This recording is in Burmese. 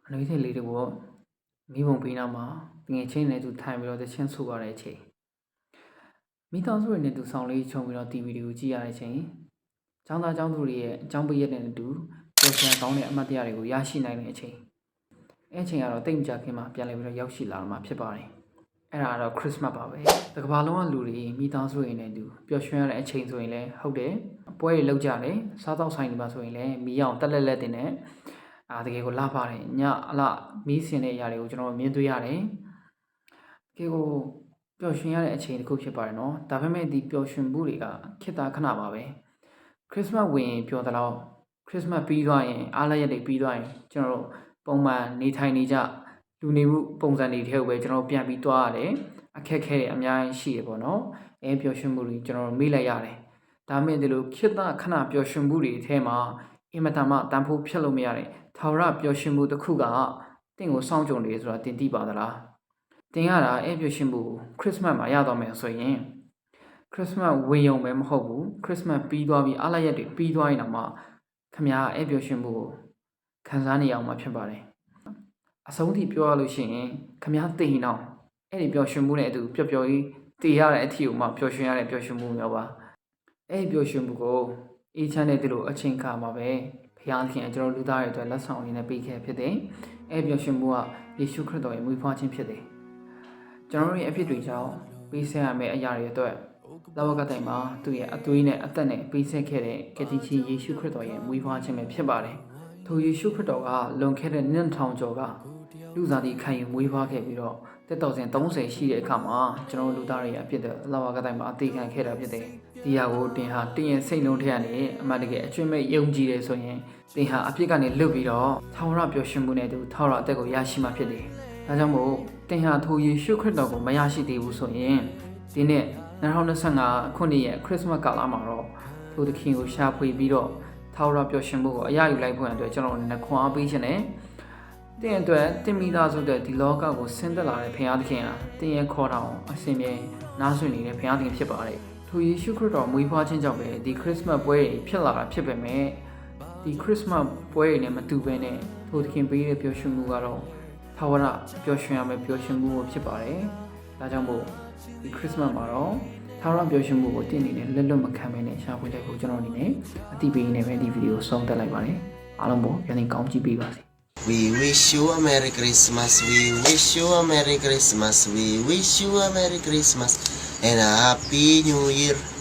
အနွေးထည်လေးတွေကိုမိဘုံပေးနာမှာငွေချင်းနဲ့သူထိုင်ပြီးတော့တချင်းဆိုရတဲ့အချိန်မိသားစုတွေနဲ့သူဆောင်လေးချုံပြီးတော့ TV တွေကိုကြည့်ရတဲ့အချိန်ကျောင်းသားကျောင်းသူတွေရဲ့အကြောင်းပေးရတဲ့တူပျော်ရွှင်ကောင်းတဲ့အမှတ်တရတွေကိုရရှိနိုင်တဲ့အချိန်အဲ့အချိန်ကတော့တိတ်မကြခင်မှာပြန်လည်ပြီးတော့ရောက်ရှိလာမှာဖြစ်ပါတယ်အဲ့ဒါကတော့ခရစ်စမတ်ပါပဲတစ်ကမ္ဘာလုံးကလူတွေမိသားစုတွေနဲ့တူပျော်ရွှင်ရတဲ့အချိန်ဆိုရင်လည်းဟုတ်တယ်ပွဲတွေလုပ်ကြတယ်စားတော့ဆိုင်တွေမှာဆိုရင်လည်းမီးအောင်တက်လက်တင်နဲ့တကယ်ကိုလာပါတယ်ညအလားမီးစင်တဲ့အရာတွေကိုကျွန်တော်မြင်တွေ့ရတယ်တကယ်ကိုပျော်ရွှင်ရတဲ့အချိန်တစ်ခုဖြစ်ပါတယ်နော်ဒါပေမဲ့ဒီပျော်ရွှင်မှုတွေကခေတ္တခဏပါပဲခရစ်စမတ်ဝင်ပျော်တော့ခရစ်စမတ်ပြီးသွားရင်အားလရက်တွေပြီးသွားရင်ကျွန်တော်တို့ပုံမှန်နေထိုင်နေကြလူနေမှုပုံစံတွေထဲကိုပဲကျွန်တော်ပြန်ပြီးသွားရတယ်အခက်ခဲတွေအများကြီးရှိရပေါ့နော်ပျော်ရွှင်မှုတွေကျွန်တော်တို့မေ့လိုက်ရတယ်ဒါမဲ့ဒီလိုခေတ္တခဏပျော်ရွှင်မှုတွေအထဲမှာအင်မတန်မှတန်ဖိုးဖြတ်လို့မရတဲ့ထာဝရပျော်ရွှင်မှုတစ်ခုကတင့်ကိုစောင့်ကြုံနေဆိုတာတင်သိပါသလားတင်ရတာပျော်ရွှင်မှုခရစ်စမတ်မှာရတော့မယ်ဆိုရင်ခရစ်စမတ်ဝင်ရုံပဲမဟုတ်ဘူးခရစ်စမတ်ပြီးသွားပြီးအားလရက်တွေပြီးသွားရင်တော့မှခမရပျော်ရွှင်မှုကိုခံစားနေအောင်မှာဖြစ်ပါတယ်အဆုံးထိပြောရလို့ရှိရင်ခမရသိရင်တော့အဲ့ဒီပျော်ရွှင်မှုနဲ့အတူပျော်ပျော်ကြီးတည်ရတဲ့အထီကိုမှပျော်ရွှင်ရတဲ့ပျော်ရွှင်မှုမျိုးပါအဲ့ဒီပျော်ရွှင်မှုကိုအေးချမ်းတဲ့ဒီလိုအချိန်ခါမှာပဲဘုရားသခင်ကျွန်တော်လူသားတွေအတွက်လက်ဆောင်အနေနဲ့ပေးခဲ့ဖြစ်တယ်အဲ့ဒီပျော်ရွှင်မှုကယေရှုခရစ်တော်ရဲ့မွေးဖွားခြင်းဖြစ်တယ်ကျွန်တော်တို့ရဲ့အဖြစ်တွေကြောင့်ပေးဆက်ရမယ့်အရာတွေအတွက်လဝကတိုင်မှာသူ့ရဲ့အသွေးနဲ့အသက်နဲ့ပေးဆက်ခဲ့တဲ့ကတိကြီးယေရှုခရစ်တော်ရဲ့မွေးဖွားခြင်းပဲဖြစ်ပါတယ်ထိုယေရှုခရစ်တော်ကလွန်ခဲ့တဲ့နှစ်ထောင်ကျော်ကလူသားတွေခံယူမွေးဖွားခဲ့ပြီးတော့တက်တော်စဉ်30ရှိတဲ့အခါမှာကျွန်တော်လူသားတွေအဖြစ်တဲ့လဝကတိုင်မှာအသေးခံခဲ့တာဖြစ်တယ်ဒီဟာကိုတင်ဟာတင်းရဲ့စိတ်လုံးထဲကနေအမှန်တကယ်အကျွင့်မဲ့ယုံကြည်တယ်ဆိုရင်တင်ဟာအဖြစ်ကနေလွတ်ပြီးတော့ထာဝရပျော်ရွှင်မှုနဲ့တူထာဝရအသက်ကိုရရှိမှဖြစ်တယ်ဒါကြောင့်မို့တင်ဟာထိုယေရှုခရစ်တော်ကိုမရရှိသေးဘူးဆိုရင်ဒီနေ့2025ခုနှစ်ရဲ့ခရစ်စမတ်ကာလမှာတော့ထိုသခင်ကိုရှာဖွေပြီးတော့ထာဝရပျော်ရွှင်မှုကိုအရယူလိုက်ဖို့အတွက်ကျွန်တော်အနေနဲ့ခွန်အားပေးခြင်းနဲ့တင်းအတွက်တင်းမိသားစုတဲ့ဒီလောကကိုဆင်းသက်လာတဲ့ဘုရားသခင်ဟာတင်းရဲ့ခေါ်တော်အစဉ်ပြေနားဆွနေတဲ့ဘုရားသခင်ဖြစ်ပါတယ်ထိုယေရှုခရစ်တော်မွေးဖွားခြင်းကြောင့်ပဲဒီခရစ်စမတ်ပွဲဖြစ်လာတာဖြစ်ပေမဲ့ဒီခရစ်စမတ်ပွဲနဲ့မတူဘဲနဲ့ထိုသခင်ပေးတဲ့ပျော်ရွှင်မှုကတော့ထာဝရပျော်ရွှင်ရမယ့်ပျော်ရွှင်မှုဖြစ်ပါတယ်ဒါကြောင့်မို့ဒီခရစ်စမတ်မှာတော့ထာဝရပျော်ရွှင်မှုကိုတင်းနေနဲ့လက်လွတ်မခံဘဲနဲ့ရှာဖွေလိုက်ဖို့ကျွန်တော်အနေနဲ့အတိပေးနေပဲဒီဗီဒီယိုဆုံးသက်လိုက်ပါတယ်အားလုံးပေါ်ပြန်ကောင်းကြည့်ပေးပါစေWe wish you a Merry Christmas. We wish you a Merry Christmas. We wish you a Merry Christmas and a Happy New Year.